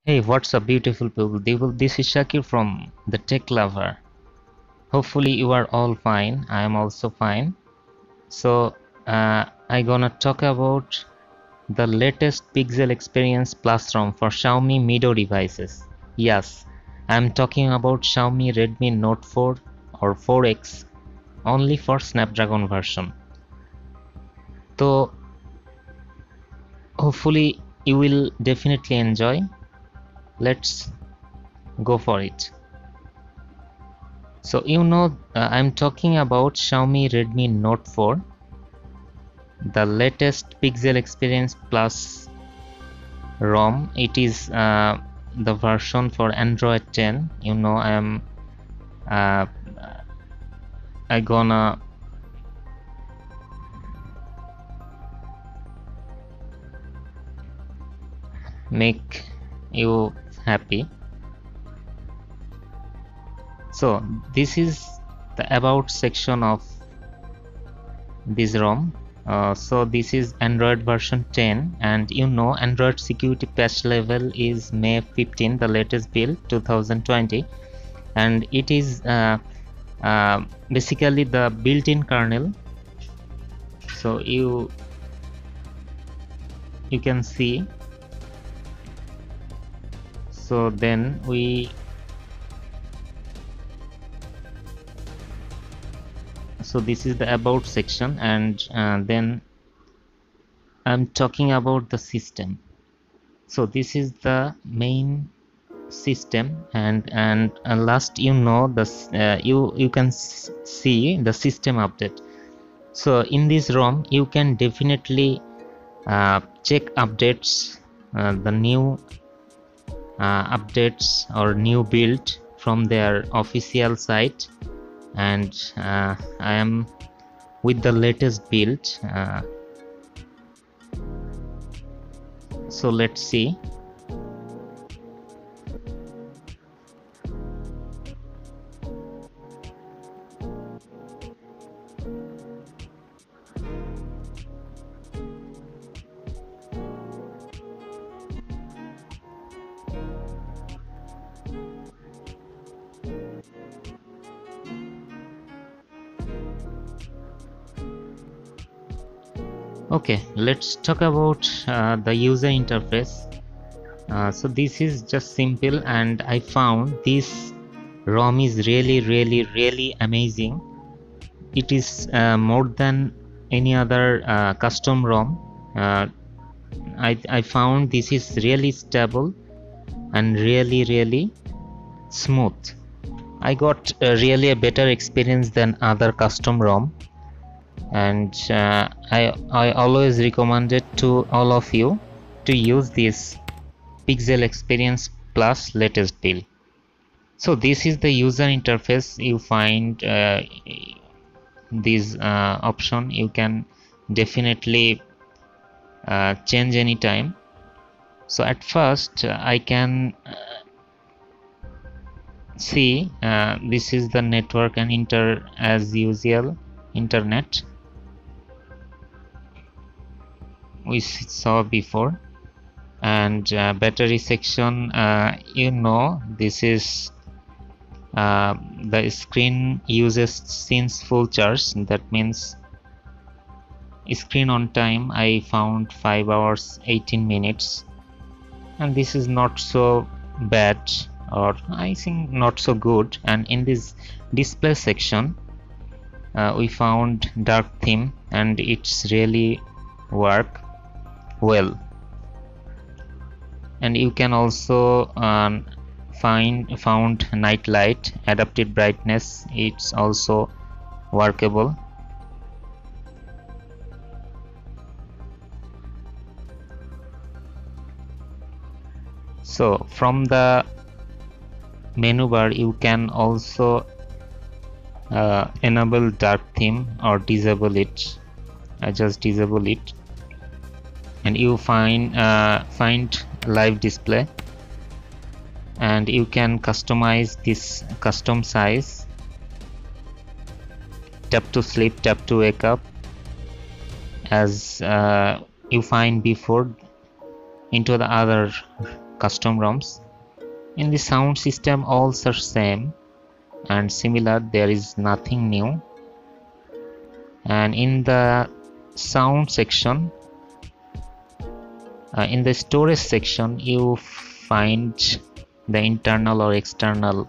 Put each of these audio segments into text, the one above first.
Hey, what's up, beautiful people? This is Shakir from the Tech Lover. Hopefully, you are all fine. I am also fine. So, I gonna talk about the latest Pixel Experience Plus ROM for Xiaomi Mido devices. Yes, I'm talking about Xiaomi Redmi Note 4 or 4X only for Snapdragon version. So, hopefully, you will definitely enjoy. Let's go for it. So I'm talking about Xiaomi Redmi Note 4, the latest Pixel Experience Plus ROM. It is the version for Android 10. Uh, I gonna make you happy. So this is the about section of this ROM. So this is Android version 10, and Android security patch level is May 15, the latest build 2020, and it is basically the built-in kernel. So you can see. So then so this is the about section, and then I'm talking about the system. So this is the main system, and last you can see the system update. So in this ROM you can definitely check updates, the new updates or new build from their official site, and I am with the latest build. So let's see. Okay, let's talk about the user interface. So this is just simple, and I found this ROM is really amazing. It is more than any other custom ROM. I found this is really stable and really smooth. I got really a better experience than other custom ROM, and I always recommend it to all of you to use this Pixel Experience Plus latest build. So this is the user interface. You find this option. You can definitely change anytime. So at first I can see this is the network and as usual internet we saw before, and battery section, this is the screen uses since full charge. That means screen on time I found 5 hours 18 minutes, and this is not so bad, or I think not so good. And in this display section we found dark theme, and it's really work well. And you can also found night light, adaptive brightness, it's also workable. So from the menu bar you can also enable dark theme or disable it. I just disable it, and you find live display, and you can customize this custom size. Tap to sleep, tap to wake up, as you find before into the other custom ROMs. In the sound system, all are same and similar. There is nothing new. And in the sound section, in the storage section, you find the internal or external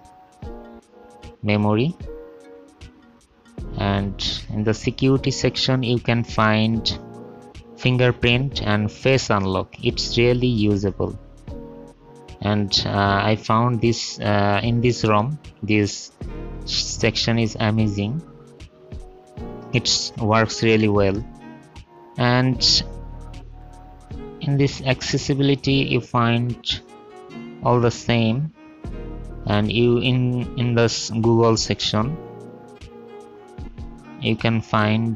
memory, and in the security section you can find fingerprint and face unlock. It's really usable, and I found this in this ROM. This section is amazing. It works really well. And in this accessibility you find all the same, and you in this Google section you can find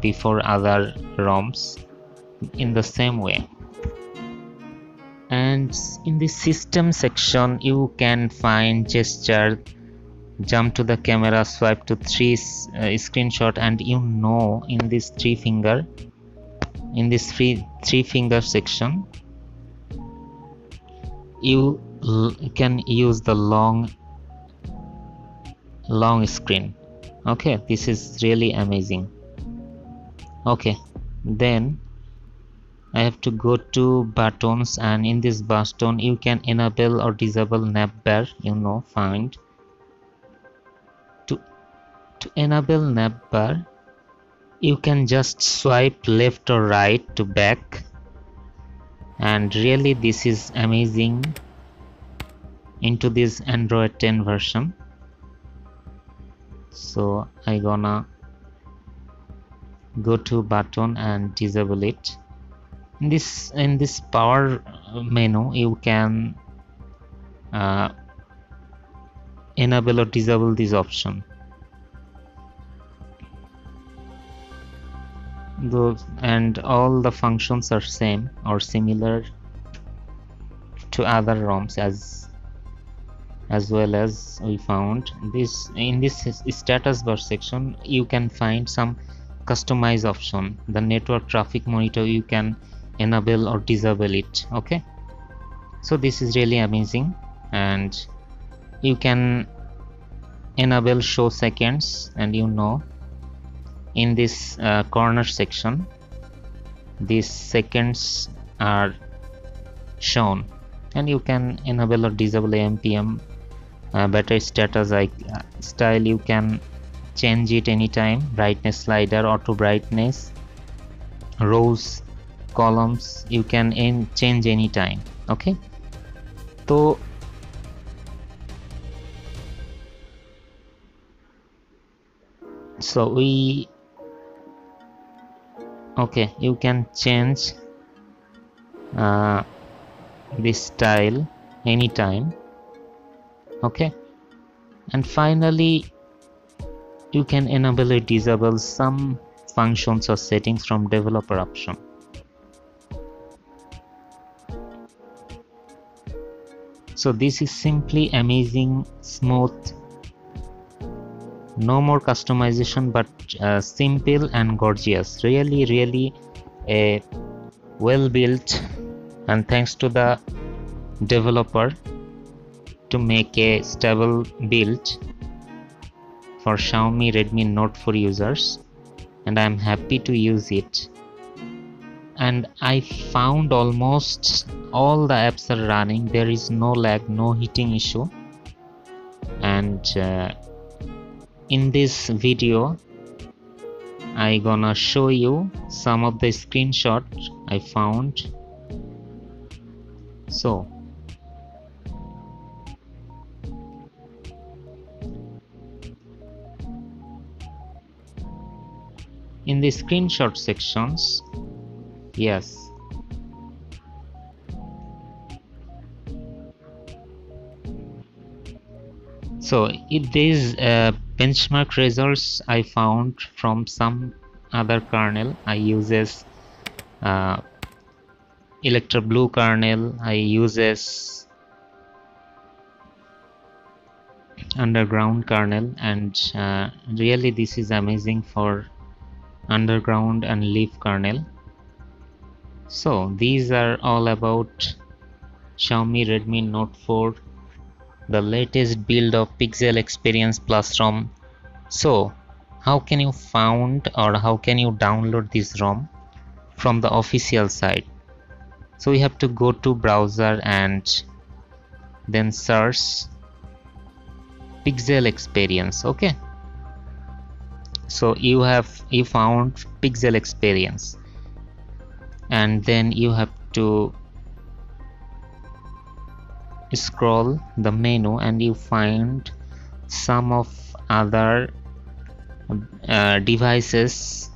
before other ROMs in the same way. And in the system section you can find gesture, jump to the camera, swipe to screenshot, and in this three finger section you can use the long screen. Okay, this is really amazing. Okay, then I have to go to buttons, and in this button you can enable or disable navbar. Find to enable navbar you can just swipe left or right to back, and really this is amazing into this Android 10 version. So I gonna go to button and disable it. In this power menu you can enable or disable this option. And all the functions are same or similar to other ROMs as well as we found this. In this status bar section you can find some customize option. The network traffic monitor you can enable or disable it. Okay, so this is really amazing. And you can enable show seconds, and in this corner section these seconds are shown, and you can enable or disable AMPM. Battery status style you can change it anytime. Brightness slider, auto brightness, rows, columns you can change anytime. Okay, so you can change this style anytime. Okay, and finally you can enable or disable some functions or settings from developer option. So this is simply amazing, smooth, no more customization, but simple and gorgeous. Really a well built, and thanks to the developer to make a stable build for Xiaomi Redmi Note 4 users, and I am happy to use it. And I found almost all the apps are running. There is no lag, no heating issue. And in this video I gonna show you some of the screenshots I found. So in the screenshot sections, yes, so these benchmark results I found from some other kernel. I uses Electro Blue kernel, I uses Underground kernel, and really this is amazing for Underground and Leaf kernel. So these are all about Xiaomi Redmi Note 4, the latest build of Pixel Experience Plus ROM. So how can you found or how can you download this ROM from the official site? So you have to go to browser and then search Pixel Experience. Okay, so you found Pixel Experience, and then you have to scroll the menu and you find some of other devices,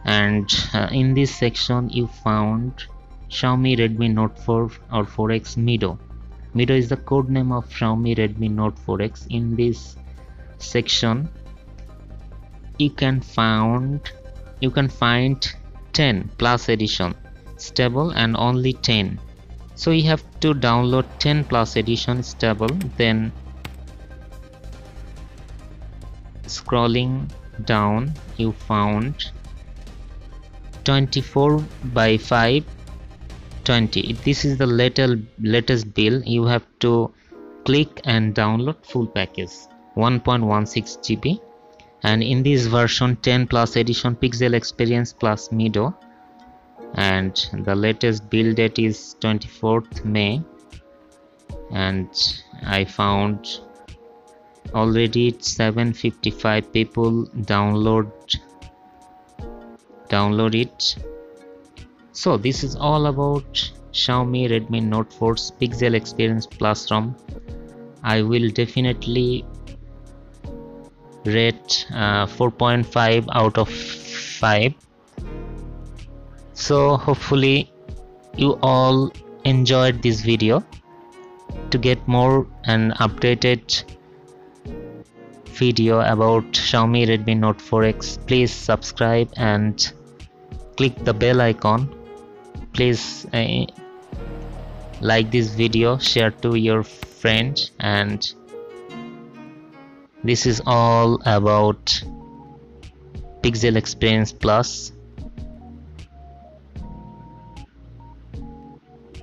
and in this section you found Xiaomi Redmi Note 4 or 4X Mido. Mido is the code name of Xiaomi Redmi Note 4X. In this section you can find 10 plus edition stable and only 10. So you have to download 10 plus edition stable, then scrolling down you found 24 by 5 20. This is the latest build. You have to click and download full package 1.16 GB, and in this version 10 plus edition Pixel Experience plus Mido, and the latest build date is 24th May, and I found already 755 people download it. So this is all about Xiaomi Redmi Note 4's Pixel Experience Plus ROM. I will definitely rate 4.5 out of 5. So hopefully you all enjoyed this video. To get more and updated video about Xiaomi Redmi Note 4X, please subscribe and click the bell icon. Please like this video, share to your friends, and this is all about Pixel Experience Plus.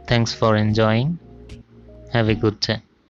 Thanks for enjoying. Have a good day.